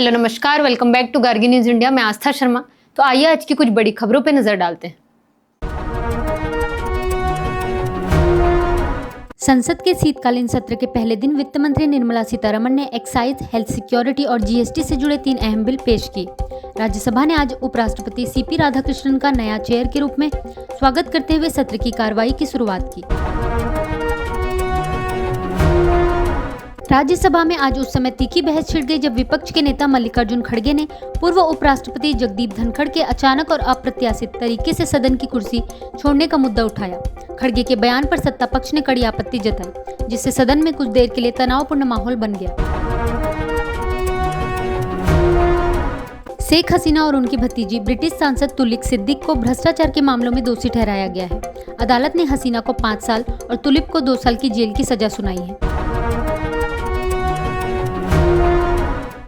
Hello नमस्कार, welcome back to Gargi news India. मैं आस्था शर्मा। तो आइए आज की कुछ बड़ी खबरों पे नजर डालते हैं। संसद के शीतकालीन सत्र के पहले दिन वित्त मंत्री निर्मला सीतारमण ने एक्साइज, हेल्थ सिक्योरिटी और जीएसटी से जुड़े 3 अहम बिल पेश किए। राज्यसभा ने आज उपराष्ट्रपति सीपी राधाकृष्णन का नया चेयर के रूप में स्वागत करते हुए सत्र की कार्रवाई की शुरुआत की। राज्यसभा में आज उस समय तीखी बहस छिड़ गई जब विपक्ष के नेता मल्लिकार्जुन खड़गे ने पूर्व उपराष्ट्रपति जगदीप धनखड़ के अचानक और अप्रत्याशित तरीके से सदन की कुर्सी छोड़ने का मुद्दा उठाया। खड़गे के बयान पर सत्ता पक्ष ने कड़ी आपत्ति जताई, जिससे सदन में कुछ देर के लिए तनावपूर्ण माहौल बन गया। शेख हसीना और उनकी भतीजी ब्रिटिश सांसद तुलिक सिद्दीक को भ्रष्टाचार के मामलों में दोषी ठहराया गया है। अदालत ने हसीना को 5 साल और तुलिक को 2 साल की जेल की सजा सुनाई है।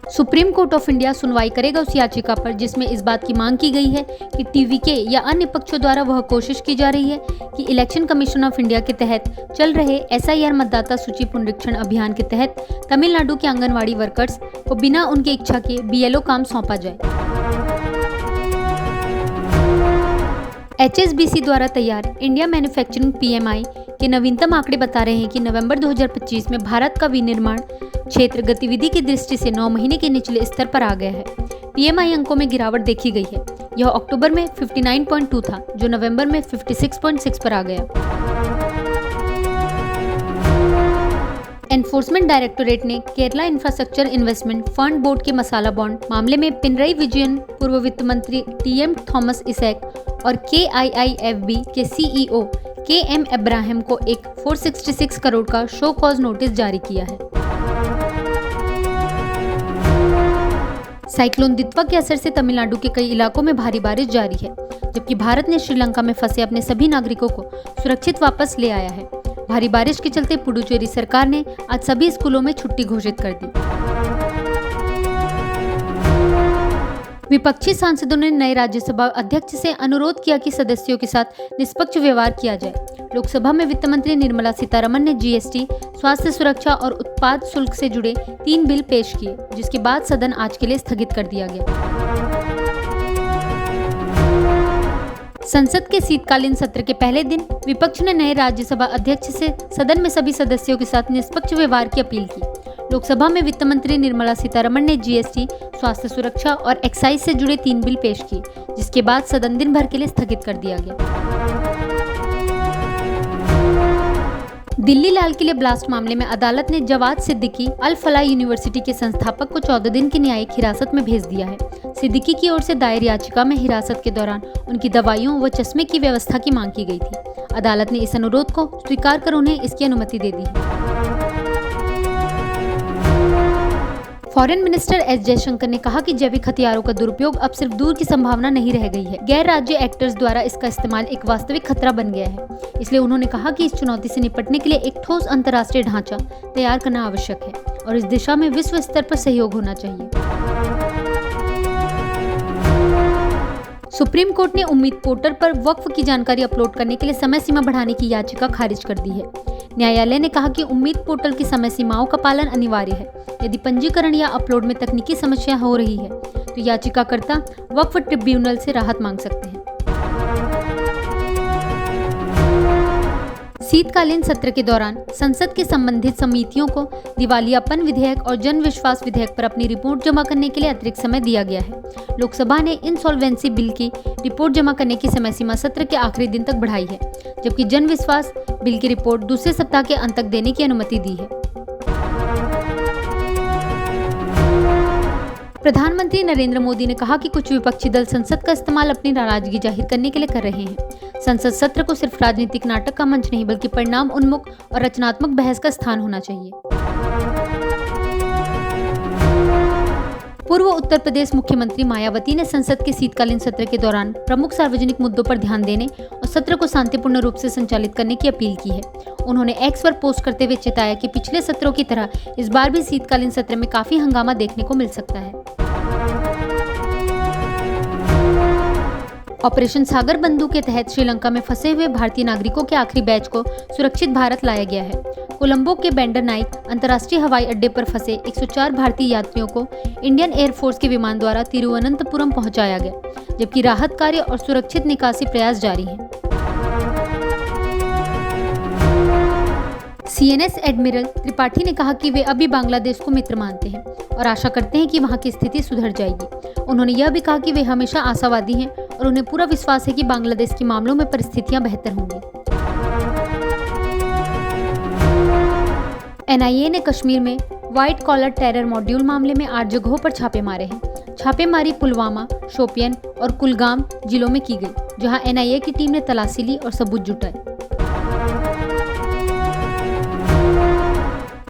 सुप्रीम कोर्ट ऑफ इंडिया सुनवाई करेगा उस याचिका पर जिसमें इस बात की मांग की गई है कि टीवीके या अन्य पक्षों द्वारा वह कोशिश की जा रही है कि इलेक्शन कमीशन ऑफ इंडिया के तहत चल रहे एसआईआर मतदाता सूची पुनरीक्षण अभियान के तहत तमिलनाडु के आंगनवाड़ी वर्कर्स को बिना उनकी इच्छा के बीएलओ काम सौंपा जाए। एचएसबीसी द्वारा तैयार इंडिया मैन्युफैक्चरिंग पीएमआई के नवीनतम आंकड़े बता रहे हैं कि नवंबर 2025 में भारत का विनिर्माण क्षेत्र गतिविधि की दृष्टि से 9 महीने के निचले स्तर पर आ गया है। पीएमआई अंकों में गिरावट देखी गई है। यह अक्टूबर में 59.2 था, जो नवंबर में 56.6 पर आ गया। एनफोर्समेंट डायरेक्टोरेट ने Kerala infrastructure investment fund board के मसाला बॉन्ड मामले में पिनरई विजयन, पूर्व वित्त मंत्री टीएम थॉमस इसैक और केआईआईएफबी के सीईओ केएम इब्राहिम को एक 466 करोड़ का शो कॉज नोटिस जारी किया है। साइक्लोन दित्वा के असर से तमिलनाडु के कई इलाकों में भारी बारिश जारी है, जबकि भारत ने श्रीलंका में फंसे अपने सभी नागरिकों को सुरक्षित वापस ले आया है। भारी बारिश के चलते पुडुचेरी सरकार ने आज सभी स्कूलों में छुट्टी घोषित कर दी। विपक्षी सांसदों ने नए राज्यसभा अध्यक्ष से अनुरोध किया कि सदस्यों के साथ निष्पक्ष व्यवहार किया जाए। लोकसभा में वित्त मंत्री निर्मला सीतारमण ने जीएसटी, स्वास्थ्य सुरक्षा और उत्पाद शुल्क से जुड़े 3 बिल पेश किए, जिसके बाद सदन आज के लिए स्थगित कर दिया गया। संसद के शीतकालीन सत्र के पहले दिन विपक्ष ने नए राज्यसभा अध्यक्ष से सदन में सभी सदस्यों के साथ निष्पक्ष व्यवहार की अपील की। लोकसभा में वित्त मंत्री निर्मला सीतारमण ने जीएसटी, स्वास्थ्य सुरक्षा और एक्साइज से जुड़े 3 बिल पेश किए, जिसके बाद सदन दिन भर के लिए स्थगित कर दिया गया। दिल्ली लाल किले ब्लास्ट मामले में अदालत ने जवाद सिद्दीकी अल फलाह यूनिवर्सिटी के संस्थापक को 14 दिन की न्यायिक हिरासत में भेज दिया है। सिद्दीकी की ओर से दायर याचिका में हिरासत के दौरान उनकी दवाइयों व चश्मे की व्यवस्था की मांग की गई थी। अदालत ने इस अनुरोध को स्वीकार कर उन्हें इसकी अनुमति दे दी है। फॉरेन मिनिस्टर एस जयशंकर ने कहा कि जैविक हथियारों का दुरुपयोग अब सिर्फ दूर की संभावना नहीं रह गई है। गैर राज्य एक्टर्स द्वारा इसका इस्तेमाल एक वास्तविक खतरा बन गया है। इसलिए उन्होंने कहा कि इस चुनौती से निपटने के लिए एक ठोस अंतर्राष्ट्रीय ढांचा तैयार करना आवश्यक है और इस दिशा में विश्व स्तर पर सहयोग होना चाहिए। सुप्रीम कोर्ट ने उम्मीद पोर्टल पर वक्फ की जानकारी अपलोड करने के लिए समय सीमा बढ़ाने की याचिका खारिज कर दी है। न्यायालय ने कहा कि उम्मीद पोर्टल की समय सीमाओं का पालन अनिवार्य है। यदि पंजीकरण या अपलोड में तकनीकी समस्या हो रही है तो याचिकाकर्ता वक्फ ट्रिब्यूनल से राहत मांग सकते हैं। शीतकालीन सत्र के दौरान संसद के संबंधित समितियों को दिवालियापन विधेयक और जन विश्वास विधेयक पर अपनी रिपोर्ट जमा करने के लिए अतिरिक्त समय दिया गया है। लोकसभा ने इंसॉल्वेंसी बिल की रिपोर्ट जमा करने की समय सीमा सत्र के आखिरी दिन तक बढ़ाई है, जबकि जन विश्वास बिल की रिपोर्ट दूसरे सप्ताह के अंत तक देने की अनुमति दी है। प्रधानमंत्री नरेंद्र मोदी ने कहा कि कुछ विपक्षी दल संसद का इस्तेमाल अपनी नाराजगी जाहिर करने के लिए कर रहे हैं। संसद सत्र को सिर्फ राजनीतिक नाटक का मंच नहीं बल्कि परिणाम उन्मुख और रचनात्मक बहस का स्थान होना चाहिए। पूर्व उत्तर प्रदेश मुख्यमंत्री मायावती ने संसद के शीतकालीन सत्र के दौरान प्रमुख सार्वजनिक मुद्दों पर ध्यान देने और सत्र को शांतिपूर्ण रूप से संचालित करने की अपील की है। उन्होंने एक्स पर पोस्ट करते हुए चेताया कि पिछले सत्रों की तरह इस बार भी शीतकालीन सत्र में काफी हंगामा देखने को मिल सकता है। ऑपरेशन सागर बंधु के तहत श्रीलंका में फंसे हुए भारतीय नागरिकों के आखिरी बैच को सुरक्षित भारत लाया गया है। कोलंबो के बेंडर नाइक अंतर्राष्ट्रीय हवाई अड्डे पर फंसे 104 भारतीय यात्रियों को इंडियन एयरफोर्स के विमान द्वारा तिरुवनंतपुरम पहुंचाया गया, जबकि राहत कार्य और सुरक्षित निकासी प्रयास जारी हैं। सीएनएस एडमिरल त्रिपाठी ने कहा कि वे अभी बांग्लादेश को मित्र मानते हैं और आशा करते हैं कि वहां की स्थिति सुधर जाएगी। उन्होंने यह भी कहा कि वे हमेशा आशावादी हैं और उन्हें पूरा विश्वास है कि बांग्लादेश के मामलों में परिस्थितियां बेहतर होंगी। एनआईए ने कश्मीर में व्हाइट कॉलर टेरर मॉड्यूल मामले में 8 जगहों पर छापे मारे हैं। छापेमारी पुलवामा, शोपियन और कुलगाम जिलों में की गई, जहां एनआईए की टीम ने तलाशी ली और सबूत जुटाए।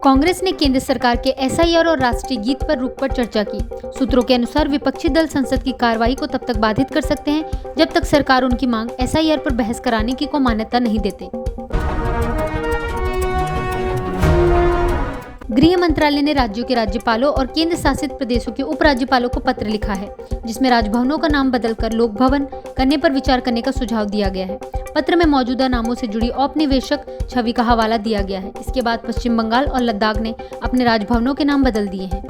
कांग्रेस ने केंद्र सरकार के एसआईआर और राष्ट्रीय गीत पर रुख पर चर्चा की। सूत्रों के अनुसार विपक्षी दल संसद की कार्रवाई को तब तक बाधित कर सकते हैं जब तक सरकार उनकी मांग एसआईआर पर बहस कराने की को मान्यता नहीं देते। गृह मंत्रालय ने राज्यों के राज्यपालों और केंद्र शासित प्रदेशों के उपराज्यपालों को पत्र लिखा है, जिसमें राजभवनों का नाम बदलकर लोक भवन करने पर विचार करने का सुझाव दिया गया है। पत्र में मौजूदा नामों से जुड़ी औपनिवेशिक छवि का हवाला दिया गया है। इसके बाद पश्चिम बंगाल और लद्दाख ने अपने राजभवनों के नाम बदल दिए हैं।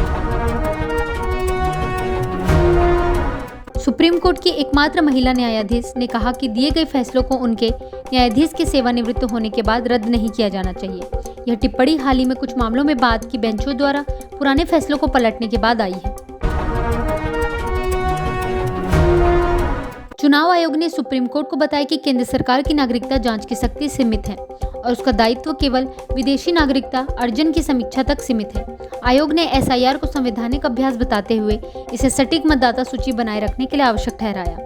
सुप्रीम कोर्ट की एकमात्र महिला न्यायाधीश ने कहा कि दिए गए फैसलों को उनके न्यायाधीश के सेवानिवृत्त होने के बाद रद्द नहीं किया जाना चाहिए। यह टिप्पणी हाल ही में कुछ मामलों में बाद की बेंचों द्वारा पुराने फैसलों को पलटने के बाद आई है। चुनाव आयोग ने सुप्रीम कोर्ट को बताया कि केंद्र सरकार की नागरिकता जांच की शक्ति सीमित है और उसका दायित्व केवल विदेशी नागरिकता अर्जन की समीक्षा तक सीमित है। आयोग ने एसआईआर को संवैधानिक अभ्यास बताते हुए इसे सटीक मतदाता सूची बनाए रखने के लिए आवश्यक ठहराया।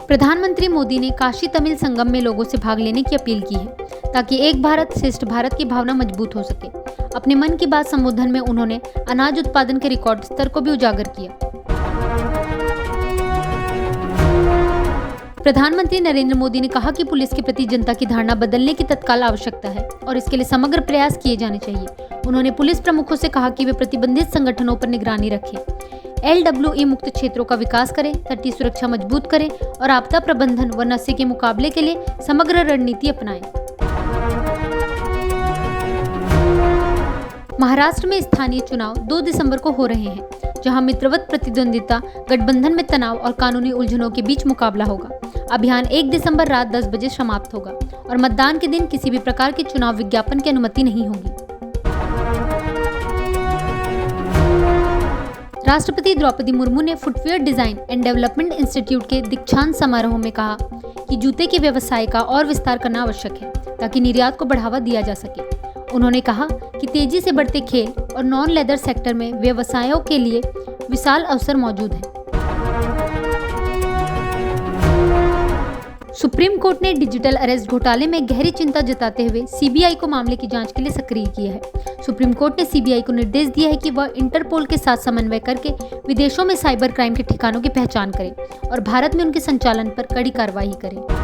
प्रधानमंत्री मोदी ने काशी तमिल संगम में लोगों से भाग लेने की अपील की है, ताकि एक भारत श्रेष्ठ भारत की भावना मजबूत हो सके। अपने मन की बात संबोधन में उन्होंने अनाज उत्पादन के रिकॉर्ड स्तर को भी उजागर किया। प्रधानमंत्री नरेंद्र मोदी ने कहा कि पुलिस के प्रति जनता की धारणा बदलने की तत्काल आवश्यकता है और इसके लिए समग्र प्रयास किए जाने चाहिए। उन्होंने पुलिस प्रमुखों से कहा कि वे प्रतिबंधित संगठनों पर निगरानी रखें, LWE मुक्त क्षेत्रों का विकास करें, तटीय सुरक्षा मजबूत करें और आपदा प्रबंधन व नशे के मुकाबले के लिए समग्र रणनीति अपनाएं। महाराष्ट्र में स्थानीय चुनाव 2 दिसंबर को हो रहे हैं, जहां मित्रवत प्रतिद्वंदिता, गठबंधन में तनाव और कानूनी उलझनों के बीच मुकाबला होगा। अभियान 1 दिसंबर रात 10 बजे समाप्त होगा और मतदान के दिन किसी भी प्रकार के चुनाव विज्ञापन की अनुमति नहीं होगी। राष्ट्रपति द्रौपदी मुर्मू ने footwear design and development institute के दीक्षांत समारोह में कहा कि जूते के व्यवसाय का और विस्तार करना आवश्यक है, ताकि निर्यात को बढ़ावा दिया जा सके। उन्होंने कहा कि तेजी से बढ़ते खेल और नॉन लेदर सेक्टर में व्यवसायों के लिए विशाल अवसर मौजूद हैं। सुप्रीम कोर्ट ने डिजिटल अरेस्ट घोटाले में गहरी चिंता जताते हुए सीबीआई को मामले की जांच के लिए सक्रिय किया है। सुप्रीम कोर्ट ने सीबीआई को निर्देश दिया है कि वह इंटरपोल के साथ समन्वय करके विदेशों में साइबर क्राइम के ठिकानों की पहचान करे और भारत में उनके संचालन पर कड़ी कार्रवाई करे।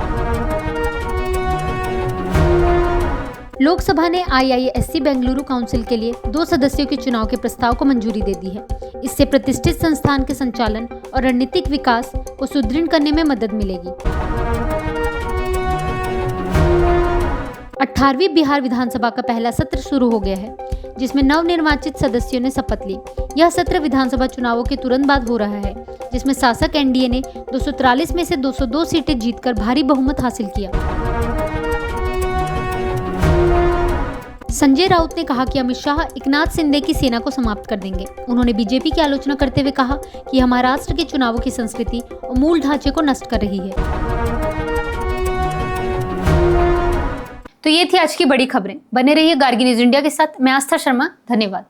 लोकसभा ने IISc बेंगलुरु काउंसिल के लिए 2 सदस्यों के चुनाव के प्रस्ताव को मंजूरी दे दी है। इससे प्रतिष्ठित संस्थान के संचालन और रणनीतिक विकास को सुदृढ़ करने में मदद मिलेगी। 18वीं बिहार विधानसभा का पहला सत्र शुरू हो गया है, जिसमें नवनिर्वाचित सदस्यों ने शपथ ली। यह सत्र विधानसभा चुनावों के तुरंत बाद हो रहा है, जिसमें शासक एनडीए ने 243 में से 202 सीटें जीतकर भारी बहुमत हासिल किया। संजय राउत ने कहा कि अमित शाह एकनाथ शिंदे की सेना को समाप्त कर देंगे। उन्होंने बीजेपी की आलोचना करते हुए कहा कि यह महाराष्ट्र के चुनावों की संस्कृति और मूल ढांचे को नष्ट कर रही है। तो ये थी आज की बड़ी खबरें। बने रहिए गार्गी न्यूज इंडिया के साथ। मैं आस्था शर्मा, धन्यवाद।